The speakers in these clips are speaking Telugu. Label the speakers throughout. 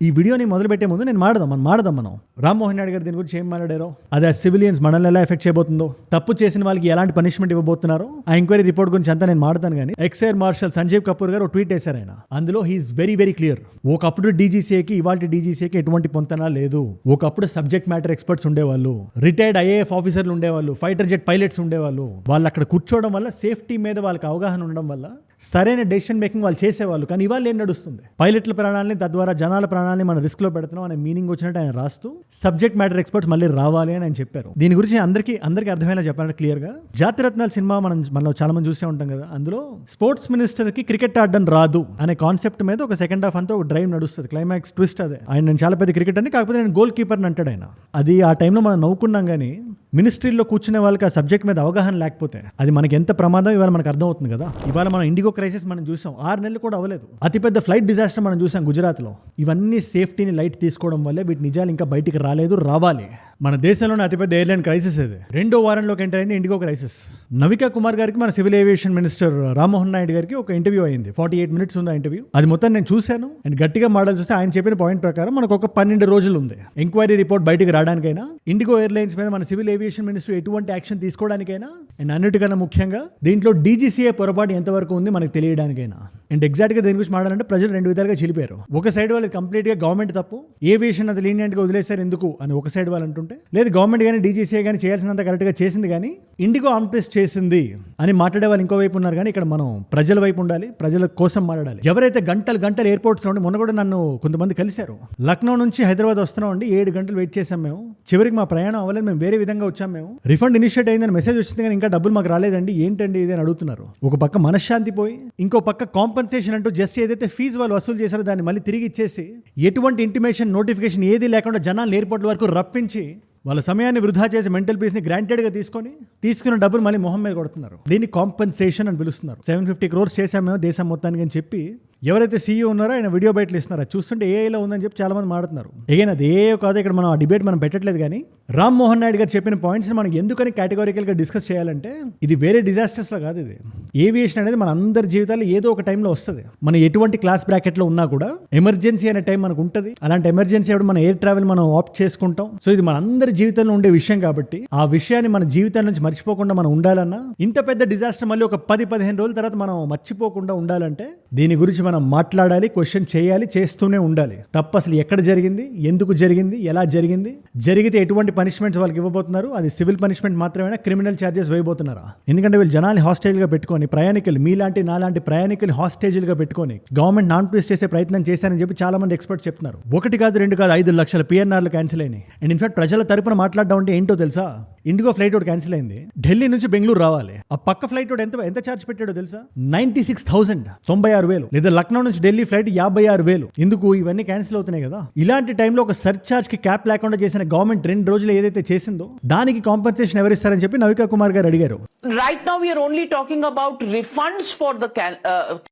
Speaker 1: ఈ వీడియోని మొదలు పెట్టే ముందు నేను మాడదాం మనం రామ్మోహన్ నాయుడు గారు దీని గురించి ఏం మాట్లాడారో, అదే సివిలియన్స్ మనల్ని ఎలా ఎఫెక్ట్ చేయబోతుందో, తప్పు చేసిన వాళ్ళకి ఎలాంటి పనిష్మెంట్ ఇవ్వబోతున్నారో ఆ ఎంక్వైరీ రిపోర్ట్ గురించి అంతా నేను మాడతాను. కానీ ex air marshal Sanjeev Kapoor గారు ట్వీట్ చేశారు. ఆయన అందులో హీఈస్ వెరీ వెరీ క్లియర్. ఒకప్పుడు డీజీసీఏకి ఇవాళ డీజీసీఏకి ఎటువంటి పొంతన లేదు. ఒకప్పుడు సబ్జెక్ట్ మ్యాటర్ ఎక్స్పర్ట్స్ ఉండేవాళ్ళు, రిటైర్డ్ ఐఏఎఫ్ ఆఫీసర్లు ఉండేవాళ్ళు, ఫైటర్ జెట్ పైలట్స్ ఉండేవాళ్ళు. వాళ్ళు అక్కడ కూర్చోవడం వల్ల, సేఫ్టీ మీద వాళ్ళకి అవగాహన ఉండడం వల్ల సరైన డెసిషన్ మేకింగ్ వాళ్ళు చేసేవాళ్ళు. కానీ ఇవాళ ఏం నడుస్తుంది, పైలట్ల ప్రాణాలని తద్వారా జనాల ప్రాణాలని మనం రిస్క్ లో పెడుతున్నాం అనే మీనింగ్ వచ్చినట్టు ఆయన రాస్తూ సబ్జెక్ట్ మ్యాటర్ ఎక్స్పర్ట్స్ మళ్ళీ రావాలి అని ఆయన చెప్పారు. దీని గురించి అందరికీ అర్థమయ్యేలా చెప్పాలంటే క్లియర్ గా, జాతిరత్నాల సినిమా మనం చాలా మంది చూసే ఉంటాం కదా. అందులో స్పోర్ట్స్ మినిస్టర్ కి క్రికెట్ ఆడడం రాదు అనే కాన్సెప్ట్ మీద ఒక సెకండ్ హాఫ్ అంతా ఒక డ్రైవ్ నడుస్తుంది. క్లైమాక్స్ ట్విస్ట్ అదే. ఆయన నేను చాలా పెద్ద క్రికెట్ అని, కాకపోతే నేను గోల్ కీపర్ అని అంటాడు ఆయన. అది ఆ టైంలో మనం నవ్వుకున్నాం. కానీ మినిస్ట్రీలో కూర్చునే వాళ్ళకి ఆ సబ్జెక్ట్ మీద అవగాహన లేకపోతే అది మనకి ఎంత ప్రమాదం ఇవాళ మనకు అర్థం అవుతుంది కదా. ఇవాళ మనం ఇండిగో క్రైసిస్ మనం చూసాం, 6 నెలలు కూడా అవ్వలేదు. అతిపెద్ద ఫ్లైట్ డిజాస్టర్ మనం చూసాం గుజరాత్లో. ఇవన్నీ సేఫ్టీని లైట్ తీసుకోవడం వల్లే వీటి నిజాలు ఇంకా బయటికి రావాలి. మన దేశంలోనే అతిపెద్ద ఎయిర్లైన్ క్రైసిస్ ఇది. 2వ వారంలోకి ఎంటర్ అయింది ఇండిగో క్రైసిస్. నవికా కుమార్ గారికి, మన civil aviation minister Rammohan Naidu గారికి ఒక ఇంటర్వ్యూ అయింది. 48 minutes ఉంది ఆ ఇంటర్వ్యూ. అది మొత్తం నేను చూశాను. అండ్ గట్టిగా మాటలు చూస్తే ఆయన చెప్పిన పాయింట్ ప్రకారం మనకు ఒక 12 రోజులు ఉంది ఎంక్వైరీ రిపోర్ట్ బయటికి రావడానికైనా, ఇండిగో ఎయిర్లైన్స్ మీద మన సివిల్ ఏవియేషన్ మినిస్టర్ ఎటువంటి యాక్షన్ తీసుకోవడానికైనా, అండ్ అన్నిటికన్నా ముఖ్యంగా దీంట్లో డీజీసీఏ పొరపాటు ఎంతవరకు ఉంది మనకు తెలియడానికైనా. అండ్ ఎగ్జాక్ట్ గా దేని గురించి మాట్లాడాలంటే ప్రజలు 2 విధాలుగా చిలిపారు. ఒక సైడ్ వాళ్ళు కంప్లీట్ గా గవర్నమెంట్ తప్పు, ఏవియేషన్ అది లీనియంట్ గా వదిలేశారు ఎందుకు అని ఒక సైడ్ వాళ్ళు అంటుంటే, లేదు గవర్నమెంట్ కానీ డీజీసీఏ కానీ చేయాల్సినంత కరెక్ట్ గా చేసింది కానీ ఇండిగో ఆర్మ్ట్విస్ట్ చేసింది అని మాట్లాడే వాళ్ళు ఇంకో వైపు ఉన్నారు. కానీ ఇక్కడ మనం ప్రజల వైపు ఉండాలి, ప్రజల కోసం మాట్లాడాలి. ఎవరైతే గంటలు ఎయిర్పోర్ట్స్ లో ఉండి, మొన్న కూడా నన్ను కొంతమంది కలిశారు. లక్నో నుంచి హైదరాబాద్ వస్తున్నాం అండి, 7 గంటలు వెయిట్ చేసాం మేము, చివరికి మా ప్రయాణం అవ్వలేదు, మేము వేరే విధంగా వచ్చాం, మేము రిఫండ్ ఇనిషియేట్ అయిందని మెసేజ్ వచ్చింది కానీ ఇంకా డబ్బులు మాకు రాలేదండి, ఏంటండి ఇది అని అడుగుతున్నారు. ఒక పక్క మనశ్శాంతి పోయి, ఇంకో పక్క కాంపన్సేషన్ అంటూ జస్ట్ ఏదైతే ఫీజు వాళ్ళు వసూలు చేశారో దాన్ని మళ్ళీ తిరిగి ఇచ్చేసి, ఎటువంటి ఇంటిమేషన్ నోటిఫికేషన్ ఏది లేకుండా జనాలు ఎయిర్పోర్ట్ వరకు రప్పించి వాళ్ళ సమయాన్ని వృధా చేసి మెంటల్ పీస్ని గ్రాంటెడ్గా తీసుకున్న డబ్బులు మళ్ళీ మొహం మీద కొడుతున్నారు. దీన్ని కాంపన్సేషన్ అని పిలుస్తున్నారు. 750 crores చేశామేమో దేశం మొత్తానికి అని చెప్పి ఎవరైతే సీఈఓ ఉన్నారో ఆయన వీడియో బయటలు ఇస్తున్నారు. అది చూస్తుంటే ఏఐలో ఉందని చెప్పి చాలా మంది మాట్లాడుతున్నారు. ఏదైనా అది ఏ కాదు, ఇక్కడ మనం ఆ డిబేట్ మనం పెట్టట్లేదు. కానీ రామ్మోహన్ నాయుడు గారు చెప్పిన పాయింట్స్ మనం ఎందుకని కేటగారికల్గా డిస్కస్ చేయాలంటే, ఇది వేరే డిజాస్టర్స్లో కాదు. ఇది ఏవియేషన్ అనేది మన అందరి జీవితాల్లో ఏదో ఒక టైంలో వస్తుంది. మనం ఎటువంటి క్లాస్ బ్రాకెట్లో ఉన్నా కూడా ఎమర్జెన్సీ అనే టైం మనకు ఉంటుంది. అలాంటి ఎమర్జెన్సీ అప్పుడు మన ఎయిర్ ట్రావెల్ మనం ఆప్ట్ చేసుకుంటాం. సో ఇది మన అందరి జీవితంలో ఉండే విషయం కాబట్టి ఆ విషయాన్ని మన జీవితం నుంచి మర్చిపోకుండా మనం ఉండాలన్నా, ఇంత పెద్ద డిజాస్టర్ మళ్ళీ ఒక 10-15 రోజుల తర్వాత మనం మర్చిపోకుండా ఉండాలంటే దీని గురించి మనం మాట్లాడాలి, క్వశ్చన్ చేయాలి, చేస్తూనే ఉండాలి. తప్పు అసలు ఎక్కడ జరిగింది, ఎందుకు జరిగింది, ఎలా జరిగింది, జరిగితే ఎటువంటి పనిష్మెంట్స్ వాళ్ళకి ఇవ్వబోతున్నారు, అది సివిల్ పనిష్మెంట్ మాత్రమేనా, క్రిమినల్ ఛార్జెస్ వేయబోతున్నారా? ఎందుకంటే వీళ్ళు జనాల్ని హాస్టేజ్గా పెట్టుకొని, ప్రయాణికులు మీలాంటి నాలాంటి ప్రయాణికులు హాస్టేజ్లుగా పెట్టుకొని గవర్నమెంట్ నాన్ ట్విస్ట్ చేసే ప్రయత్నం చేశారని చెప్పి చాలా మంది ఎక్స్పర్ట్స్ చెప్తున్నారు. 1 కాదు 2 కాదు 5 లక్షల PNRలు క్యాన్సిల్ అయినాయి. అండ్ ఇన్ఫాక్ట్ ప్రజల తరపున మాట్లాడడం అంటే ఏంటో తెలుసా, ఇండిగో ఫ్లైట్ ఒకటి క్యాన్సిల్ అయింది, ఢిల్లీ నుంచి బెంగళూరు రావాలి. ఆ పక్క ఫ్లైట్ ఎంత ఛార్జ్ పెట్టాడో తెలుసా, 96,000, 96,000. లేదా లక్నో నుంచి ఢిల్లీ ఫ్లైట్ 56,000. ఎందుకు ఇవన్నీ క్యాన్సిల్ అవుతున్నాయి కదా. ఇలాంటి టైంలో ఒక సర్చార్జ్ కి క్యాప్ లేకుండా చేసిన గవర్నమెంట్ 2 రోజులు ఏదైతే చేసిందో దానికి కాంపెన్సేషన్ ఎవరిస్తారని చెప్పి నవికా కుమార్ గారు అడిగారు.
Speaker 2: Right now we are only talking about refunds for the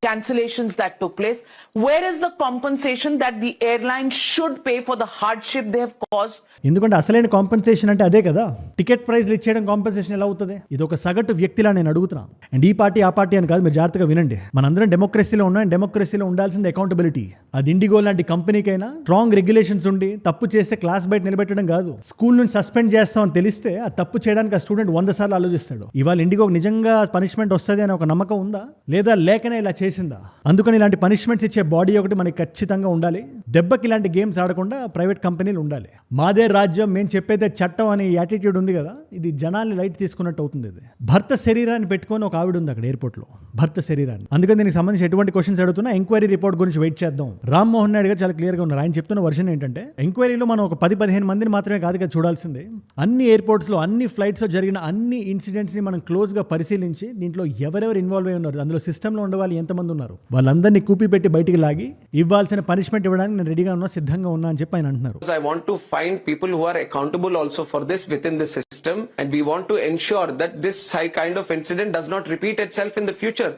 Speaker 2: cancellations that took place. Where is the compensation that the airline should pay for the hardship they have caused?
Speaker 1: ఎందుకంటే అసలైన కాంపెన్సేషన్ అంటే అదే కదా. టికెట్ ప్రైస్లు ఇచ్చేయడం కాంపెన్సేషన్ ఎలా అవుతుంది? ఇది ఒక సగటు వ్యక్తిలా నేను అడుగుతున్నాను. అండ్ ఈ పార్టీ ఆ పార్టీ అని కాదు, మీరు జాగ్రత్తగా వినండి. మనందరం డెమోక్రసీలో ఉన్నాం. డెమోక్రసీలో ఉండాల్సింది అకౌంటబిలిటీ. అది ఇండిగో లాంటి కంపెనీకైనా స్ట్రాంగ్ రెగ్యులేషన్స్ ఉండి తప్పు చేస్తే క్లాస్ బయట నిలబెట్టడం కాదు, స్కూల్ నుంచి సస్పెండ్ చేస్తామని తెలిస్తే ఆ తప్పు చేయడానికి ఆ స్టూడెంట్ 100 సార్లు ఆలోచిస్తాడు. ఇవాళ ఇండిగోకి నిజంగా పనిష్మెంట్ వస్తుంది అని ఒక నమ్మకం ఉందా, లేదా లేకనే ఇలా చేసిందా? అందుకని ఇలాంటి పనిష్మెంట్స్ ఇచ్చే బాడీ ఒకటి మనకి ఖచ్చితంగా ఉండాలి. దెబ్బకి ఇలాంటి గేమ్స్ ఆడకుండా ప్రైవేట్ కంపెనీలు ఉండాలి. మాదే రాజ్యం, మేము చెప్పేదే చట్టం అనే యాటిట్యూడ్ ఉంది కదా, ఇది జనాల్ని లైట్ తీసుకున్నట్టు అవుతుంది. ఇది భర్త శరీరాన్ని పెట్టుకొని ఒక ఆవిడ ఉంది అక్కడ ఎయిర్పోర్ట్ లో, భర్త శరీరాన్ని. అందుకని దీనికి సంబంధించి ఎటువంటి క్వశ్చన్స్ అడుగుతున్నా ఎంక్వైరీ రిపోర్ట్ గురించి వెయిట్ చేద్దాం. రామ్మోహన్ నాయుడు గారు చాలా క్లియర్ గా ఉన్నారు. ఆయన చెప్తున్న వర్షన్ ఏంటంటే, ఎంక్వైరీలో మనం ఒక 10-15 మందిని మాత్రమే కాదు కదా చూడాల్సిందే. అన్ని ఎయిర్పోర్ట్స్ లో, అన్ని ఫ్లైట్స్ లో జరిగిన అన్ని ఇన్సిడెంట్స్ ని మనం క్లోజ్ గా పరిశీలించి దీంట్లో ఎవరెవరు ఇన్వాల్వ్ అయి ఉన్నారు, అందులో సిస్టమ్ లో ఉండే వాళ్ళు ఎంతమంది ఉన్నారు, వాళ్ళందరినీ కూపి పెట్టి బయటికి లాగి ఇవ్వాల్సిన పనిష్మెంట్ ఇవ్వడానికి నేను రెడీగా ఉన్నా, సిద్ధంగా ఉన్నా అని చెప్పి ఆయన అంటున్నారు.
Speaker 3: I want to find people who are accountable also for this within the system. system, and we want to ensure that this kind of incident does not repeat itself in the future.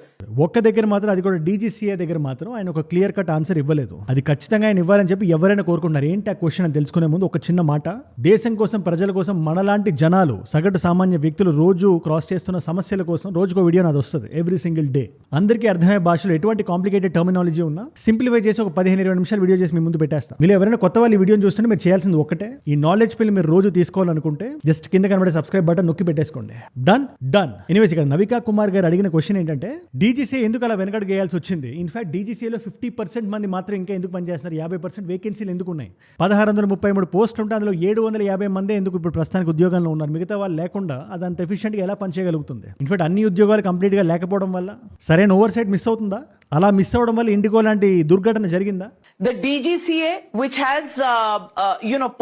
Speaker 1: ఒక్క దగ్గర మాత్రం, అది కూడా డీజీసీఏ దగ్గర మాత్రం ఆయన ఒక క్లియర్ కట్ ఆన్సర్ ఇవ్వలేదు. అది ఖచ్చితంగా ఆయన ఇవ్వాలని చెప్పి ఎవరైనా కోరుకుంటున్నారు. ఏంటి ఆ క్వశ్చన్ అని తెలుసుకునే ముందు ఒక చిన్న మాట. దేశం కోసం, ప్రజల కోసం, మనలాంటి జనాలు, సగటు సామాన్య వ్యక్తులు రోజు క్రాస్ చేస్తున్న సమస్యల కోసం రోజుకో వీడియో నాది వస్తుంది ఎవ్రీ సింగిల్ డే. అందరికీ అర్థమయ్యే భాషలో ఎటువంటి కాంప్లికేటెడ్ టర్మినాలజీ ఉన్నా సింప్లిఫై చేసి ఒక 15-20 నిమిషాలు వీడియో చేసి మీ ముందు పెట్టేస్తాం. మీరు ఎవరైనా కొత్త వాళ్ళు ఈ వీడియోని చూస్తుంటే మీరు చేయాల్సింది ఒక్కటే, ఈ నాలెడ్జ్ పిల్ మీరు రోజు తీసుకోవాలనుకుంటే జస్ట్ కింద కనబడే సబ్స్క్రైబ్ బటన్ నొక్కి పెట్టేసుకోండి. డన్. ఎనీవేస్, ఇక్కడ నవికా కుమార్ గారు అడిగిన క్వశ్చన్ ఏంటంటే డీజీసీ ఎందుకు అలా వెనకడు గేయాల్సి వచ్చింది. ఇన్ఫాక్ట్ డీజీసీలో 50% మంది మాత్రం ఇంకా ఎందుకు పనిచేస్తున్నారు, 50% వేకెన్సీలు ఎందుకు ఉన్నాయి, 1633 పోస్టులు ఉంటే అందులో 750 మందే ఎందుకు ఇప్పుడు ప్రస్తుతానికి ఉద్యోగంలో ఉన్నారు, మిగతా వాళ్ళు లేకుండా అది అంత ఎఫిషియెంట్గా ఎలా పనిచేయగలుగుతుంది. ఇన్ఫాక్ట్ అన్ని ఉద్యోగాలు కంప్లీట్గా లేకపోవడం వల్ల సరైన ఓవర్ సైట్ మిస్ అవుతుందా, అలా మిస్ అవడం వల్ల ఇండిగో లాంటి దుర్ఘటన జరిగిందా?
Speaker 2: The DGCA, which has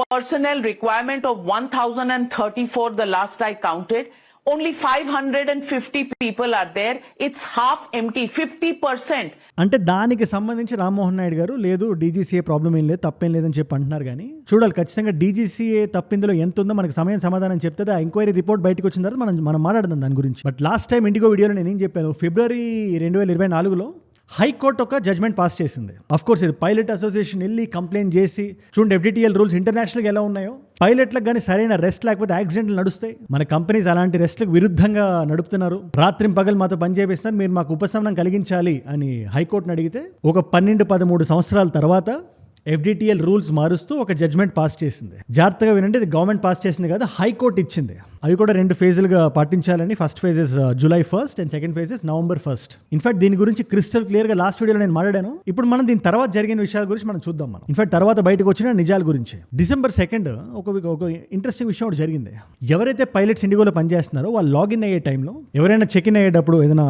Speaker 2: personnel requirement of 1034 the last I counted, only 550 people are there. It's half empty, 50%.
Speaker 1: అంటే దానికి సంబంధించి రామ్మోహన్ నాయుడు గారు లేదు డీజీసీఏ ప్రాబ్లం ఏం లేదు, తప్పేం లేదని చెప్పి అంటున్నారు. కానీ చూడాలి ఖచ్చితంగా డీజీసీఏ తప్పిందులో ఎంత ఉందో మనకి సమయం సమాధానం చెప్తే ఆ ఎంక్వైరీ రిపోర్ట్ బయటకు వచ్చిన తర్వాత మనం మాట్లాడదాం దాని గురించి. బట్ లాస్ట్ టైం ఇండిగో వీడియోలో నేను ఏం చెప్పాను, ఫిబ్రవరి 2024లో హైకోర్టు ఒక జడ్జ్మెంట్ పాస్ చేసింది. అఫ్ కోర్స్ ఇది పైలట్ అసోసియేషన్ వెళ్ళి కంప్లైంట్ చేసి చూడండి FDTL రూల్స్ ఇంటర్నేషనల్గా ఎలా ఉన్నాయో, పైలట్లకు కానీ సరైన రెస్ట్ లేకపోతే యాక్సిడెంట్లు నడుస్తాయి. మన కంపెనీస్ అలాంటి రెస్ట్లకు విరుద్ధంగా నడుపుతున్నారు, రాత్రి పగలు మాతో పని చేపిస్తారు, మీరు మాకు ఉపశమనం కలిగించాలి అని హైకోర్టును అడిగితే ఒక 12-13 సంవత్సరాల తర్వాత FDTL రూల్స్ మారుస్తూ ఒక జడ్జ్మెంట్ పాస్ చేసింది. జాగ్రత్తగా వినండి, ఇది గవర్నమెంట్ పాస్ చేసింది కాదు, హైకోర్టు ఇచ్చింది. అవి కూడా 2 ఫేజులుగా పాటించాలని. First phase is July 1st and second phase is November 1st. In fact దీని గురించి క్రిస్టల్ క్లియర్గా లాస్ట్ వీడియోలో నేను మాట్లాడాను. ఇప్పుడు మనం దీని తర్వాత జరిగిన విషయాల గురించి మనం చూద్దాం. మనం ఇన్ఫాక్ట్ తర్వాత బయటకు వచ్చిన నిజాల గురించి. December 2nd ఒక ఇంట్రెస్టింగ్ విషయం ఒకటి జరిగింది. ఎవరైతే పైలట్స్ ఇండిగోలో పనిచేస్తున్నారో వాళ్ళు లాగిన్ అయ్యే టైంలో ఎవరైనా చెక్ ఇన్ అయ్యేటప్పుడు ఏదైనా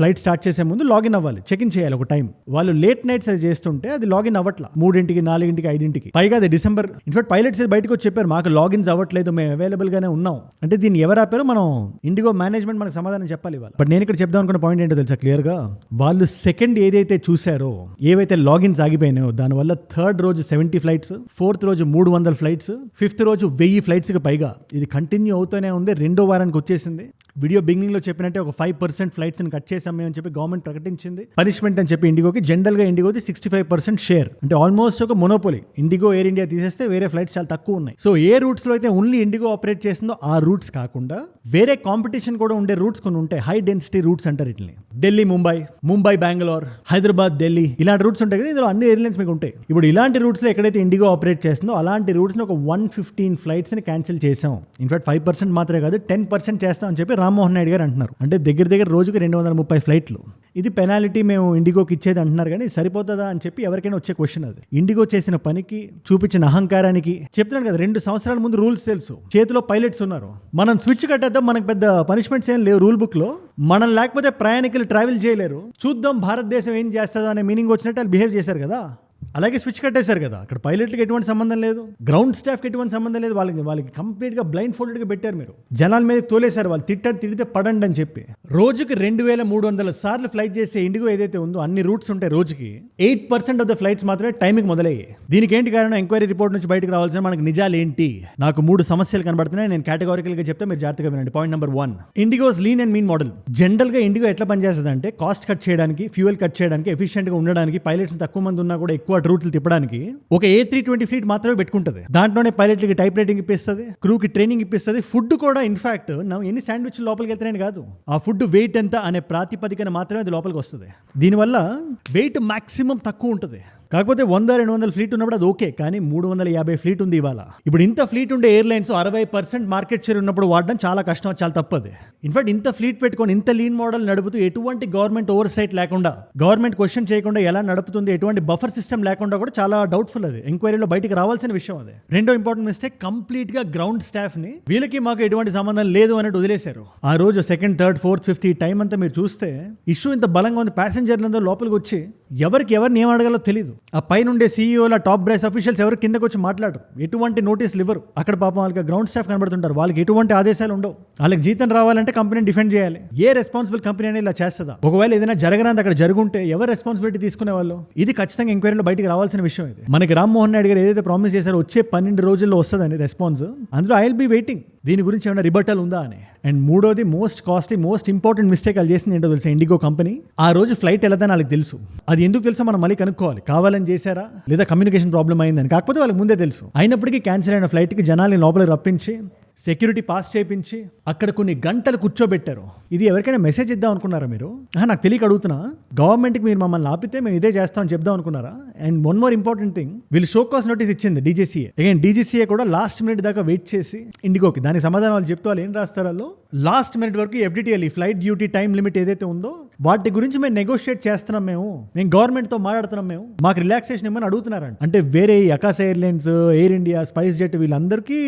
Speaker 1: ఫ్లైట్ స్టార్ట్ చేసే ముందు లాగిన్ అవ్వాలి, చెక్ ఇన్ చేయాలి ఒక టైం. వాళ్ళు లేట్ నైట్స్ అది చేస్తుంటే అది లాగిన్ అవ్వట్లా, 3, 4, 5. పైగా అది డిసెంబర్. ఇన్ఫాక్ట్ పైలట్స్ బయటకు వచ్చి చెప్పారు మాకు లాగిన్స్ అవ్వట్లేదు, మేము అవైలబుల్ గానే ఉన్నాం. అంటే దీన్ని ఎవరు ఆపారో మనం ఇండిగో మేనేజ్మెంట్ మనకు సమాధానం చెప్పాలి ఇవాళ. బట్ నేను ఇక్కడ చెప్దాం అనుకున్న పాయింట్ ఏంటో తెలుసా క్లియర్ గా, వాళ్ళు సెకండ్ ఏదైతే చూసారో, ఏవైతే లాగిన్స్ ఆగిపోయినాయో దానివల్ల థర్డ్ రోజు 70 ఫ్లైట్స్, ఫోర్త్ రోజు 300 ఫ్లైట్స్, ఫిఫ్త్ రోజు 1000 ఫ్లైట్స్ కి పైగా ఇది కంటిన్యూ అవుతూనే ఉంది. 2వ వారానికి వచ్చేసింది. వీడియో బిగినింగ్ లో చెప్పినట్టే ఒక 5% ఫ్లైట్స్ ని కట్ చేసామే అని చెప్పి గవర్నమెంట్ ప్రకటించింది. పనిష్మెంట్ అని చెప్పి ఇండిగోకి, జనరల్ గా ఇండిగోది 65% షేర్, అంటే ఆల్మోస్ట్ ఒక మొనోపోలీ. ఇండిగో, ఎయిర్ ఇండియా తీసేస్తే వేరే ఫ్లైట్స్ చాలా తక్కువ ఉన్నాయి. సో ఏ రూట్స్ లో అయితే ఓన్లీ ఇండిగో ఆపరేట్ చేసిందో ఆ రూట్స్ కాకుండా వేరే కాంపిటీషన్ కూడా ఉండే రూట్స్ కొన్ని ఉంటాయి. హై డెన్సిటీ రూట్స్ అంటారు వీటిని. ఢిల్లీ ముంబై బెంగళూరు, హైదరాబాద్ ఢిల్లీ, ఇలాంటి రూట్స్ ఉంటాయి కదా. ఇందులో అన్ని ఎయిర్లైన్స్ మీకు ఉంటాయి. ఇప్పుడు ఇలాంటి రూట్స్ లో ఎక్కడైతే ఇండిగో ఆపరేట్ చేస్తుందో అలాంటి రూట్స్ ని ఒక 115 ఫ్లైట్స్ ని క్యాన్సిల్ చేసాం. ఇన్ఫాక్ట్ 5% మాత్రమే కాదు 10% చేస్తాం అని చెప్పి రామ్మోహన్ నాయుడు గారు అంటున్నారు. అంటే దగ్గర రోజుకి 230 ఫ్లైట్లు. ఇది పెనాల్టీ మేము ఇండిగోకి ఇచ్చేది అంటున్నారు. కానీ సరిపోతుందా అని చెప్పి ఎవరికైనా వచ్చే క్వశ్చన్ అది. ఇండిగో చేసిన పనికి, చూపించిన అహంకారానికి చెప్తున్నాను కదా, 2 సంవత్సరాల ముందు రూల్స్ తెలుసు, చేతిలో పైలట్స్ ఉన్నారు. మనం స్విచ్ కట్టేద్దాం, మనకు పెద్ద పనిష్మెంట్స్ ఏం లేవు రూల్ బుక్ లో. మనం లేకపోతే ప్రయాణికులు ట్రావెల్ చేయలేరు, చూద్దాం భారతదేశం ఏం చేస్తుందో అనే మీనింగ్ వచ్చినట్టు వాళ్ళు బిహేవ్ చేశారు కదా. అలాగే స్విచ్ కట్టేశారు కదా. అక్కడ పైలట్లకి ఎటువంటి సంబంధం లేదు, గ్రౌండ్ స్టాఫ్కి ఎటువంటి సంబంధం లేదు. వాళ్ళకి కంప్లీట్గా బ్లైండ్ ఫోల్డెడ్గా పెట్టారు. మీరు జనాల మీద తోలేశారు. వాళ్ళు తిడితే పడండి అని చెప్పి. రోజుకి 2300 సార్లు ఫ్లైట్ చేసే ఇండిగో ఏదైతే ఉందో, అన్ని రూట్స్ ఉంటాయి, రోజుకి 8% ఆఫ్ ద ఫ్లైట్స్ మాత్రమే టైంకి మొదలయ్యాయి. దీనికి ఏంటి కారణం? ఎంక్వైరీ రిపోర్ట్ నుంచి బయటకు రావాల్సిన మనకి నిజాలు ఏంటి? నాకు 3 సమస్యలు కనబడుతున్నాయి. నేను కేటగారికల్గా చెప్తే మీరు జాగ్రత్తగా వినండి. Point number 1, IndiGo's lean and mean model. జనరల్గా ఇండిగో ఎట్లా పనిచేస్తుంది అంటే, కాస్ట్ కట్ చేయడానికి, ఫ్యూయల్ కట్ చేయడానికి, ఎఫిషియెంట్గా ఉండడానికి, పైలట్స్ తక్కువ మంది ఉన్నా కూడా ఎక్కువ రూట్లు తిప్పడానికి ఒక A320 ఫ్లీట్ మాత్రమే పెట్టుకుంటది. దాంట్లోనే పైలట్లకి టైప్ రైటింగ్ ఇప్పిస్తుంది, క్రూకి ట్రైనింగ్ ఇప్పిస్తుంది, ఫుడ్ కూడా. ఇన్ఫాక్ట్ ఎన్ని శాండ్విచ్ లోపలికి వెళ్తాయని కాదు, ఆ ఫుడ్ వెయిట్ ఎంత అనే ప్రాతిపదికన మాత్రమే అది లోపలికి వస్తుంది. దీనివల్ల వెయిట్ మాక్సిమం తక్కువ ఉంటుంది. కాకపోతే 100-200 ఫ్లీట్ ఉన్నప్పుడు అది ఓకే, కానీ 350 ఫ్లీట్ ఉంది ఇవాళ. ఇప్పుడు ఇంత ఫ్లీట్ ఉండే ఎయిర్లైన్స్ 60% మార్కెట్ షేర్ ఉన్నప్పుడు వాడడం చాలా కష్టం, చాలా తప్పది. ఇన్ఫాక్ట్ ఇంత ఫ్లీట్ పెట్టుకొని ఇంత లీన్ మోడల్ నడుపుతూ ఎటువంటి గవర్నమెంట్ ఓవర్ సైట్ లేకుండా, గవర్నమెంట్ క్వశ్చన్ చేయకుండా ఎలా నడుపుతుంది, ఎటువంటి బఫర్ సిస్టమ్ లేకుండా కూడా చాలా డౌట్ఫుల్. అది ఎంక్వైరీలో బయటికి రావాల్సిన విషయం. అది రెండో ఇంపార్టెంట్ మిస్టేక్, కంప్లీట్ గా గ్రౌండ్ స్టాఫ్ ని వీళ్ళకి మాకు ఎటువంటి సంబంధం లేదు అన్నట్టు వదిలేశారు. ఆ రోజు 2nd, 3rd, 4th, 5th ఈ టైం అంతా మీరు చూస్తే ఇష్యూ ఇంత బలంగా ఉంది. ప్యాసింజర్లందరూ లోపలికి వచ్చి ఎవరిని ఏం అడగాలో తెలియదు. ఆ పైనుండే సీఈఓల, టాప్ బ్రైస్ అఫీషియల్స్ ఎవరు కిందకు వచ్చి మాట్లాడరు, ఎటువంటి నోటీసులు ఇవ్వరు. అక్కడ పాపం వాళ్ళకి గ్రౌండ్ స్టాఫ్ కనబడుతుంటారు, వాళ్ళకి ఎటువంటి ఆదేశాలు ఉండవు. వాళ్ళకి జీతం రావాలంటే కంపెనీని డిఫెండ్ చేయాలి. ఏ రెస్పాన్సిబుల్ కంపెనీ అనేది ఇలా చేస్తుందా? ఒకవేళ ఏదైనా జరగనంత అక్కడ జరుగుంటే ఎవరు రెస్పాన్సిబిలిటీ తీసుకునే వాళ్ళు? ఇది ఖచ్చితంగా ఎంక్వైరీలో బయటికి రావాల్సిన విషయం. ఇది మనకి రామ్మోహన్ నాయుడు గారు ఏదైతే ప్రామిస్ చేశారో వచ్చే 12 రోజుల్లో వస్తుందని రెస్పాన్స్, అందులో ఐ విల్ బి వెయిటింగ్. దీని గురించి ఏమైనా రిబటల్ ఉందా అని. అండ్ మూడోది most costly most important mistake వాళ్ళు చేసింది ఏంటో తెలుసా, ఇండిగో కంపెనీ ఆ రోజు ఫ్లైట్ వెళ్ళదని వాళ్ళకి తెలుసు. అది ఎందుకు తెలుసో మనం మళ్ళీ కనుక్కోవాలి, కావాలని చేశారా లేదా కమ్యూనికేషన్ ప్రాబ్లం అయిందని. కాకపోతే వాళ్ళకి ముందే తెలుసు, అయినప్పటికీ క్యాన్సిల్ అయిన ఫ్లైట్కి జనాల్ని లోపలికి రప్పించి సెక్యూరిటీ పాస్ చేయించి అక్కడ కొన్ని గంటలు కూర్చోబెట్టారు. ఇది ఎవరికైనా మెసేజ్ ఇద్దాం అనుకున్నారా మీరు? నాకు తెలియక అడుగుతున్నా, గవర్నమెంట్కి మీరు మమ్మల్ని ఆపితే మేము ఇదే చేస్తామని చెప్దాం అనుకున్నారా? And one more important thing, వీళ్ళు షో కాస్ నోటీస్ ఇచ్చింది డీజీసీఏ. అగైన్ డీజీసీఏ కూడా లాస్ట్ మినిట్ దాకా వెయిట్ చేసి ఇండిగోకి దానికి సమాధానం వాళ్ళు చెప్తూ వాళ్ళు ఏం రాస్తారు, వాళ్ళు లాస్ట్ మినిట్ వరకు FDTL flight duty time limit ఏదైతే ఉందో వాటి గురించి మేము నెగోషియేట్ చేస్తున్నాం, మేము గవర్నమెంట్తో మాట్లాడుతున్నాం, మేము మాకు రిలాక్సేషన్ ఇవ్వమని అడుగుతున్నారంట. అంటే వేరే Akasa airlines, Air India, SpiceJet వీళ్ళందరికీ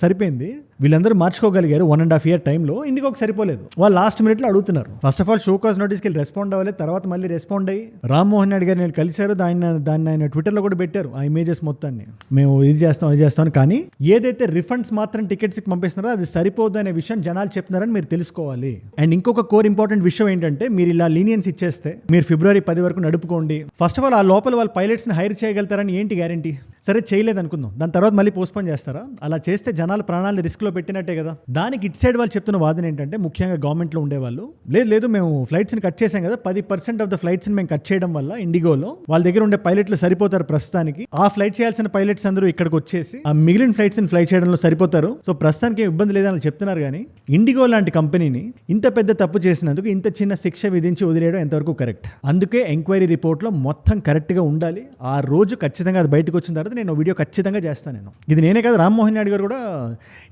Speaker 1: సరిపోయింది, వీళ్ళందరూ మార్చుకోగలిగారు 1.5 year టైంలో. ఇండిగోకి సరిపోలేదు, వాళ్ళు లాస్ట్ మినిట్లో అడుగుతున్నారు. First of all show cause నోటీస్కి వెళ్ళి రెస్పాండ్ అవ్వలేదు, తర్వాత మళ్ళీ రెస్పాండ్ అయ్యి రామ్మోహన్ నాయుడు గారిని నేను కలిశారు, దాన్ని ఆయన ట్విట్టర్లో కూడా పెట్టారు ఆ ఇమేజెస్ మొత్తాన్ని, మేము ఇది చేస్తాం. కానీ ఏదైతే రిఫండ్స్ మాత్రం టికెట్స్కి పంపిస్తున్నారో అది సరిపోదు అనే విషయం జనాలు చెప్తున్నారని మీరు తెలుసుకోవాలి. అండ్ ఇంకొక కోర్ ఇంపార్టెంట్ విషయం ఏంటంటే, మీరు ఇలా లీనియన్స్ ఇచ్చేస్తే మీరు February 10 వరకు నడుపుకోండి. ఫస్ట్ ఆఫ్ ఆల్ ఆ లోపల వాళ్ళు పైలట్స్ని హైర్ చేయగలుగుతారని ఏంటి గ్యారంటీ? సరే చేయలేదు అనుకుందాం, దాని తర్వాత మళ్ళీ పోస్ట్పోన్ చేస్తారా? అలా చేస్తే జనాల ప్రాణాలను రిస్క్లో పెట్టినట్టే కదా. దానికి ఇట్ సైడ్ వాళ్ళు చెప్తున్న వాదన ఏంటంటే, ముఖ్యంగా గవర్నమెంట్లో ఉండేవాళ్ళు, లేదు మేము ఫ్లైట్స్ని కట్ చేసాం కదా, 10% ఆఫ్ ద ఫ్లైట్స్ని మేము కట్ చేయడం వల్ల ఇండిగోలో వాళ్ళ దగ్గర ఉండే పైలట్లు సరిపోతారు ప్రస్తుతానికి. ఆ ఫ్లైట్ చేయాల్సిన పైలట్స్ అందరూ ఇక్కడికి వచ్చేసి ఆ మిగిలిన ఫ్లైట్స్ని ఫ్లై చేయడంలో సరిపోతారు. సో ప్రస్తుతానికి ఇబ్బంది లేదని చెప్తున్నారు. కానీ ఇండిగో లాంటి కంపెనీని ఇంత పెద్ద తప్పు చేసినందుకు ఇంత చిన్న శిక్ష విధించి వదిలేయడం ఎంతవరకు కరెక్ట్? అందుకే ఎంక్వైరీ రిపోర్ట్లో మొత్తం కరెక్ట్గా ఉండాలి. ఆ రోజు ఖచ్చితంగా అది బయటకు వచ్చిన తర్వాత నేను వీడియో ఖచ్చితంగా చేస్తాను. ఇది నేనే కాదు, రామ్మోహన్ నాయుడు గారు కూడా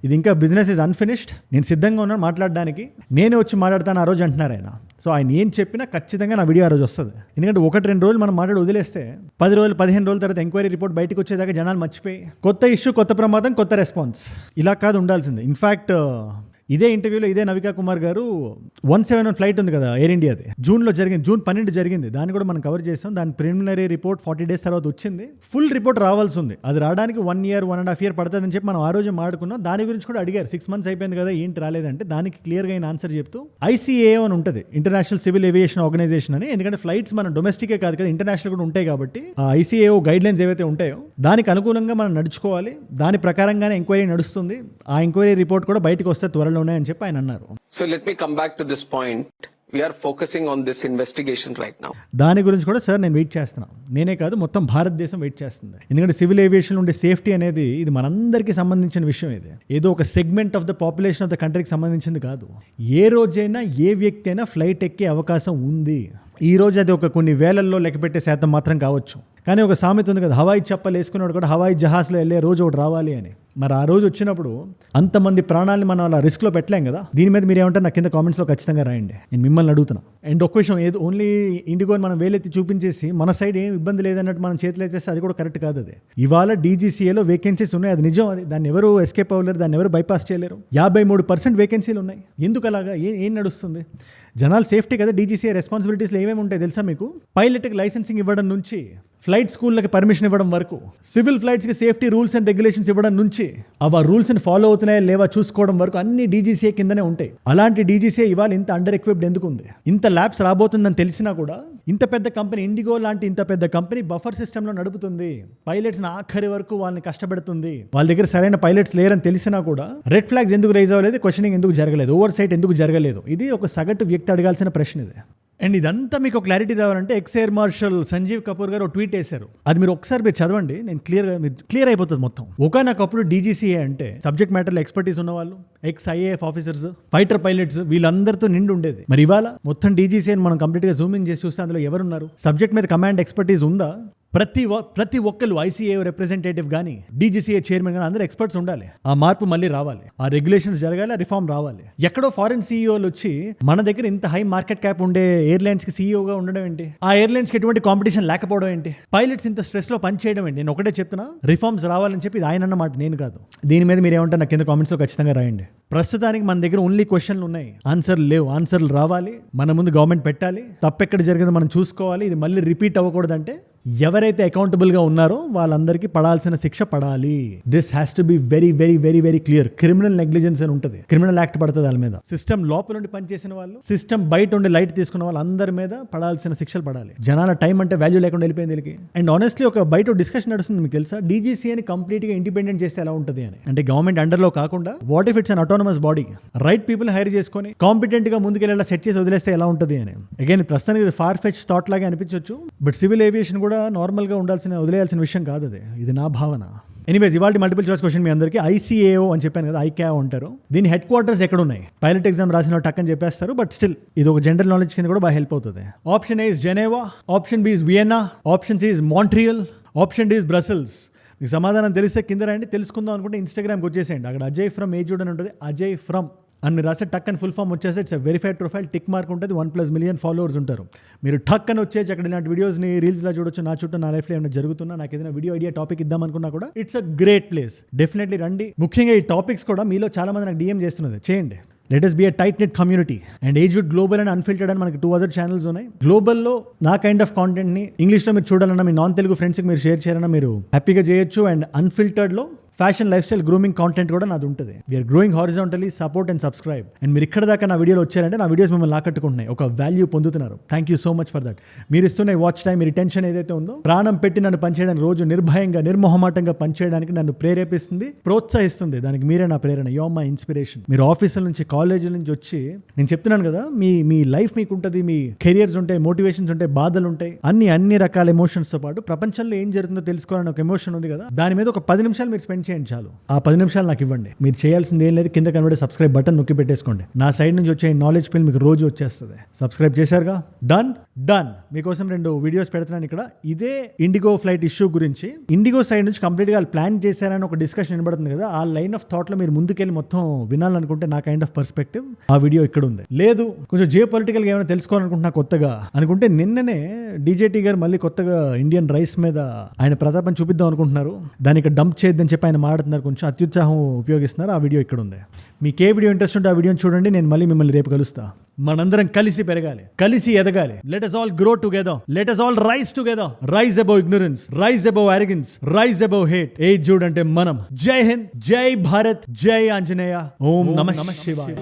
Speaker 1: ఇది ఇంకా బిజినెస్ ఈజ్ అన్ఫినిష్డ్, నేను సిద్ధంగా ఉన్నాను మాట్లాడడానికి, నేనే వచ్చి మాట్లాడతాను ఆ రోజు అంటున్నారు ఆయన. సో ఆయన ఏం చెప్పినా ఖచ్చితంగా నా వీడియో ఆ రోజు వస్తుంది. ఎందుకంటే 1-2 రోజులు మనం మాట్లాడి వదిలేస్తే 10 రోజులు 15 రోజుల తర్వాత ఎంక్వైరీ రిపోర్ట్ బయటకు వచ్చేదాకా జనాలు మర్చిపోయి కొత్త ఇష్యూ, కొత్త ప్రమాదం, కొత్త రెస్పాన్స్, ఇలా కాదు ఉండాల్సింది. ఇన్ఫ్యాక్ట్ ఇదే ఇంటర్వ్యూలో ఇదే నవికా కుమార్ గారు 171 ఫ్లైట్ ఉంది కదా ఎయిర్ ఇండియాది, జూన్ 12 జరిగింది, దాన్ని కూడా మనం కవర్ చేసాం. దాని ప్రిలిమినరీ రిపోర్ట్ 40 days తర్వాత వచ్చింది. ఫుల్ రిపోర్ట్ రావాల్సి ఉంది, అది రావడానికి 1 year 1.5 year పడుతుందని చెప్పి మనం ఆ రోజు మాట్లాడుకున్నాం. దాని గురించి కూడా అడిగారు, 6 months అయిపోయింది కదా ఏంటి రాలేదంటే, దానికి క్లియర్గా అయిన ఆన్సర్ చెప్తూ ICAO అని ఉంటుంది, ఇంటర్నేషనల్ సివిల్ ఏవియేషన్ ఆర్గనైజేషన్ అని. ఎందుకంటే ఫ్లైట్స్ మనం డొమెస్టికే కాదు కదా, ఇంటర్నేషనల్ కూడా ఉంటాయి కాబట్టి ఆ ICAO గైడ్ లైన్స్ ఏవైతే ఉంటాయో దానికి అనుగుణంగా మనం నడుచుకోవాలి. దాని ప్రకారంగానే ఎంక్వైరీ నడుస్తుంది. ఆ ఎంక్వైరీ రిపోర్ట్ కూడా బయటకు వస్తే త్వరలోనే అని చెప్పి ఆయన అన్నారు.
Speaker 3: So let me come back to this point. We are focusing on this investigation right now.
Speaker 1: దాని గురించి కూడా సార్ నేను వెయిట్ చేస్తున్నాను, నేనే కాదు మొత్తం భారతదేశం వెయిట్ చేస్తుంది. ఎందుకంటే సివిల్ ఏవియేషన్ ఉండే సేఫ్టీ అనేది ఇది మనందరికీ సంబంధించిన విషయం. ఇది ఏదో ఒక segment of the population of the కంట్రీకి సంబంధించింది కాదు. ఏ రోజైనా ఏ వ్యక్తి అయినా ఫ్లైట్ ఎక్కే అవకాశం ఉంది. ఈ రోజు అది ఒక కొన్ని వేలల్లో లెక్కపెట్టే శాతం మాత్రం కావచ్చు. కానీ ఒక సామెత ఉంది కదా, హవాయి చెప్పలు వేసుకున్నాడు కూడా హవాయి జహాజ్లో వెళ్ళే రోజు ఒకటి రావాలి అని. మరి ఆ రోజు వచ్చినప్పుడు అంతమంది ప్రాణాలని మనం అలా రిస్క్లో పెట్టలేం కదా. దీని మీద మీరు ఏమంటారు నాకు కింద కామెంట్స్లో ఖచ్చితంగా రాయండి, నేను మిమ్మల్ని అడుగుతున్నా. అండ్ ఒక్క విషయం, ఏదో ఓన్లీ ఇండిగోని మనం వేలెత్తి చూపించేసి మన సైడ్ ఏం ఇబ్బంది లేదన్నట్టు మనం చేతులు ఎత్తేస్తే అది కూడా కరెక్ట్ కాదు. అది ఇవాళ DGCAలో వేకెన్సీస్ ఉన్నాయి, అది నిజం. అది దాన్ని ఎవరు ఎస్కేప్ అవ్వలేరు, దాన్ని ఎవరు బైపాస్ చేయలేరు. 53% వేకెన్సీలు ఉన్నాయి. ఎందుకు అలాగా? ఏం నడుస్తుంది? జనాలు సేఫ్టీ కదా. DGCA రెస్పాన్సిబిలిటీస్లో ఏమేమి ఉంటాయి తెలుసా మీకు? పైలట్కి లైసెన్సింగ్ ఇవ్వడం నుంచి ఫ్లైట్ స్కూళ్ళకి పర్మిషన్ ఇవ్వడం వరకు, సివిల్ ఫ్లైట్స్కి సేఫ్టీ రూల్స్ అండ్ రెగ్యులేషన్స్ ఇవ్వడం నుంచి ఆ రూల్స్ని ఫాలో అవుతున్నాయా లేవా చూసుకోవడం వరకు అన్ని DGCA కిందనే ఉంటాయి. అలాంటి DGCA ఇవాళ ఇంత అండర్ ఎక్విప్డ్ ఎందుకు ఉంది? ఇంత ల్యాబ్స్ రాబోతుందని తెలిసినా కూడా ఇంత పెద్ద కంపెనీ, ఇండిగో లాంటి ఇంత పెద్ద కంపెనీ బఫర్ సిస్టంలో నడుపుతుంది, పైలట్స్ని ఆఖరి వరకు వాళ్ళని కష్టపెడుతుంది. వాళ్ళ దగ్గర సరైన పైలట్స్ లేరని తెలిసినా కూడా రెడ్ ఫ్లాగ్స్ ఎందుకు రైజ్ అవ్వలేదు? క్వశ్చనింగ్ ఎందుకు జరగలేదు? ఓవర్ సైట్ ఎందుకు జరగలేదు? ఇది ఒక సగటు వ్యక్తి అడగాల్సిన ప్రశ్న ఇది. అండ్ ఇదంతా మీకు క్లారిటీ రావాలంటే ex air marshal Sanjeev Kapoor గారు ఒక ట్వీట్ వేశారు. అది మీరు ఒకసారి మీరు చదవండి, నేను క్లియర్ అయిపోతుంది మొత్తం. ఒకనొకప్పుడు DGCA అంటే సబ్జెక్ట్ మ్యాటర్లో ఎక్స్పర్టీస్ ఉన్నవాళ్ళు, IAF ఆఫీసర్స్, ఫైటర్ పైలట్స్, వీళ్ళందరితో నిండి ఉండేది. మరి ఇవాళ మొత్తం DGCAని మనం కంప్లీట్గా జూమ్ ఇన్ చేసి చూస్తే అందులో ఎవరున్నారు? సబ్జెక్ట్ మీద కమాండ్ ఎక్స్పర్టీస్ ఉందా? ప్రతి ఒక్కరు ICAO రిప్రజెంటేటివ్ కానీ DGCA చైర్మన్ కానీ అందరూ ఎక్స్పర్ట్స్ ఉండాలి. ఆ మార్పు మళ్ళీ రావాలి, ఆ రెగ్యులేషన్స్ జరగాలి, ఆ రిఫార్మ్ రావాలి. ఎక్కడో ఫారెన్ CEOలు వచ్చి మన దగ్గర ఇంత హై మార్కెట్ క్యాప్ ఉండే ఎయిర్లైన్స్కి CEOగా ఉండడం ఏంటి? ఆ ఎయిర్లైన్స్కి ఎటువంటి కాంపిటీషన్ లేకపోవడం ఏంటి? పైలట్స్ ఇంత స్ట్రెస్లో పనిచేయడం ఏంటి? నేను ఒకటే చెప్తున్నా, రిఫార్మ్స్ రావాలని చెప్పి ఇది ఆయన అన్నమాట, నేను కాదు. దీని మీద మీరు ఏమంటారు నాకు కింద కామెంట్స్లో ఖచ్చితంగా రాయండి. ప్రస్తుతానికి మన దగ్గర ఓన్లీ క్వశ్చన్లు ఉన్నాయి, ఆన్సర్లు లేవు. ఆన్సర్లు రావాలి, మన ముందు గవర్నమెంట్ పెట్టాలి, తప్పెక్కడ జరిగిందో మనం చూసుకోవాలి, ఇది మళ్ళీ రిపీట్ అవ్వకూడదంటే ఎవరైతే అకౌంటబుల్ గా ఉన్నారో వాళ్ళందరికీ పడాల్సిన శిక్ష పడాలి. This has to be very very very very clear. Criminal negligence అని ఉంటుంది, క్రిమినల్ యాక్ట్ పడుతుంది వాళ్ళ మీద. సిస్టమ్ లోపల ఉండి పనిచేసిన వాళ్ళు, సిస్టమ్ బయట ఉండి లైట్ తీసుకున్న వాళ్ళు అందరి మీద పడాల్సిన శిక్షలు పడాలి. జనాల టైం అంటే వాల్యూ లేకుండా వెళ్ళిపోయింది వీళ్ళకి. అండ్ ఆనెస్ట్లీ ఒక బయట డిస్కషన్ నడుస్తుంది, మీకు తెలుసా, డీజీసీ అని కంప్లీట్ గా ఇండిపెండెంట్ చేస్తే ఎలా ఉంటుంది అని. అంటే గవర్నమెంట్ అండర్ లో కాకుండా what if it's an autonomous body, right people hire చేసుకొని కాంపిటెంట్ గా ముందుకెళ్ళేలా సెట్ చేసి వదిలేస్తే ఎలా ఉంటుంది అని. అగైన్ ప్రస్తుతానికి ఫార్ ఫెచ్ థాట్ లాగా అనిపించవచ్చు, బట్ సివిల్ ఏవియేషన్ కూడా నార్మల్ గా వదిలేయాల్సిన విషయం కాదు అది. ఇది నా భావన. ఎనీవేస్, ఇవాళ మల్టిపుల్ చాయిస్ క్వశ్చన్ మీ అందరికీ. ఐసీఏఓ అని చెప్పాను కదా, ఐక్యాఓ అంటారు. దీని హెడ్ క్వార్టర్స్ ఎక్కడ ఉన్నాయి? పైలట్ ఎగ్జామ్ రాసిన టక్ అని చెప్పేస్తారు, బట్ స్టిల్ ఇది ఒక జనరల్ నాలెడ్జ్ కింద కూడా బాగా హెల్ప్ అవుతుంది. Option A is Geneva, option B is Vienna, option C is Montreal, option D is Brussels. మీకు సమాధానం తెలిస్తే కింద రండి, తెలుసుకుందాం అనుకుంటే ఇన్స్టాగ్రామ్కి వచ్చేసేయండి. అక్కడ అజయ్ ఫ్రమ్ ఏజూడ్ అని ఉంటుంది, అజయ్ ఫ్రమ్ అని మీరు రాస్తే టక్ అని ఫుల్ ఫామ్ వచ్చేసి it's verified profile, tick mark ఉంటుంది, 1+ మిలియన్ ఫాలోవర్స్ ఉంటారు. మీరు టక్ అని వచ్చేసి అక్కడ ఇలాంటి వీడియోస్ని రీల్స్లో చూడొచ్చు. నా చుట్టూ నా లైఫ్లో ఏమైనా జరుగుతున్నా, నాకు ఏదైనా వీడియో ఐడియా టాపిక్ ఇద్దామనుకున్నా కూడా it's a great place. Definitely రండి. ముఖ్యంగా ఈ టాపిక్స్ కూడా మీలో చాలా మంది నాకు డిఎం చేస్తున్నది, చేయండి. Let us be a tight knit community. And ఏజ్వుడ్ గ్లోబల్ అండ్ అన్ఫిల్టర్డ్ అని మనకి 2 అదర్ ఛానల్స్ ఉన్నాయి. గ్లోబల్లో నా కైండ్ ఆఫ్ కాంటెంట్ని ఇంగ్లీష్లో మీరు చూడాలన్నా, మీ నాన్ తెలుగు ఫ్రెండ్స్కి మీరు షేర్ చేయాలన్నా మీరు హ్యాపీగా చేయొచ్చు. అండ్ అన్ఫిల్టర్డ్లో fashion, life style, grooming content కూడా నాది ఉంటుంది. We're growing horizontally, support and subscribe. And మీరు ఇక్కడ దాకా నా వీడియోలో వచ్చారంటే నా వీడియోస్ మిమ్మల్ని ఆకట్టుకుంటున్నాయి, ఒక వాల్యూ పొందుతున్నారు. Thank you so much for that. మీరు ఇస్తున్న వాచ్ టైం, మీ రిటెన్షన్ ఏదైతే ఉందో, ప్రాణం పెట్టి నన్ను పనిచేయడానికి, రోజు నిర్భయంగా నిర్మోహమాటంగా పనిచేయడానికి నన్ను ప్రేరేపిస్తుంది, ప్రోత్సహిస్తుంది. దానికి మీరే నా ప్రేరణ. You are my inspiration. మీరు ఆఫీసుల నుంచి, కాలేజీల నుంచి వచ్చి, నేను చెప్తున్నాను కదా, మీ లైఫ్ మీకు ఉంటుంది, మీ కెరియర్స్ ఉంటాయి, మోటివేషన్స్ ఉంటాయి, బాధలు ఉంటాయి, అన్ని రకాల ఎమోషన్స్తో పాటు ప్రపంచంలో ఏం జరుగుతుందో తెలుసుకోవాలని ఒక ఎమోషన్ ఉంది కదా, దాని మీద ఒక 10 నిమిషాలు మీరు స్పెండ్ చేయండి చాలు. ఆ 10 నిమిషాలు నాకు ఇవ్వండి. మీరు చేయాల్సింది ఏం లేదు, కింద కనబడే సబ్స్క్రైబ్ బటన్ నొక్కి పెట్టేసుకోండి. నా సైడ్ నుంచి వచ్చే నాలెడ్జ్ పిల్ మీకు రోజు వచ్చేస్తుంది. సబ్స్క్రైబ్ చేశారుగా, డన్. మీకోసం 2 వీడియోస్ పెడుతున్నాను ఇక్కడ. ఇదే ఇండిగో ఫ్లైట్ ఇష్యూ గురించి ఇండిగో సైడ్ నుంచి కంప్లీట్గా ప్లాన్ చేశారని ఒక డిస్కషన్ వినబడుతుంది కదా, ఆ లైన్ ఆఫ్ థాట్లో మీరు ముందుకెళ్ళి మొత్తం వినాలనుకుంటే నా కైండ్ ఆఫ్ పర్స్పెక్టివ్ ఆ వీడియో ఇక్కడ ఉంది. లేదు కొంచెం జియో పొలిటికల్గా ఏమైనా తెలుసుకోవాలనుకుంటున్నా కొత్తగా అనుకుంటే, నిన్ననే డీజేటీ గారు మళ్ళీ కొత్తగా ఇండియన్ రైస్ మీద ఆయన ప్రతాపం చూపిద్దాం అనుకుంటున్నారు. దానికి డంప్ చేయొద్దని చెప్పి ఆయన మాట్లాడుతున్నారు, కొంచెం అత్యుత్సాహం ఉపయోగిస్తున్నారు. ఆ వీడియో ఇక్కడ ఉంది. మీకు ఏ వీడియో ఇంట్రెస్ట్ ఉంటే ఆ వీడియోని చూడండి. నేను మళ్ళీ మిమ్మల్ని రేపు కలుస్తా. మనందరం కలిసి పెరగాలి, కలిసి ఎదగాలి. Let us all grow together. Let us all rise together. Rise above ignorance, rise above arrogance, rise above hate. ఏజ్వుడ్ అంటే మనం. జై హింద్, జై భారత్, జై ఆంజనేయ, ఓం నమః శివాయ.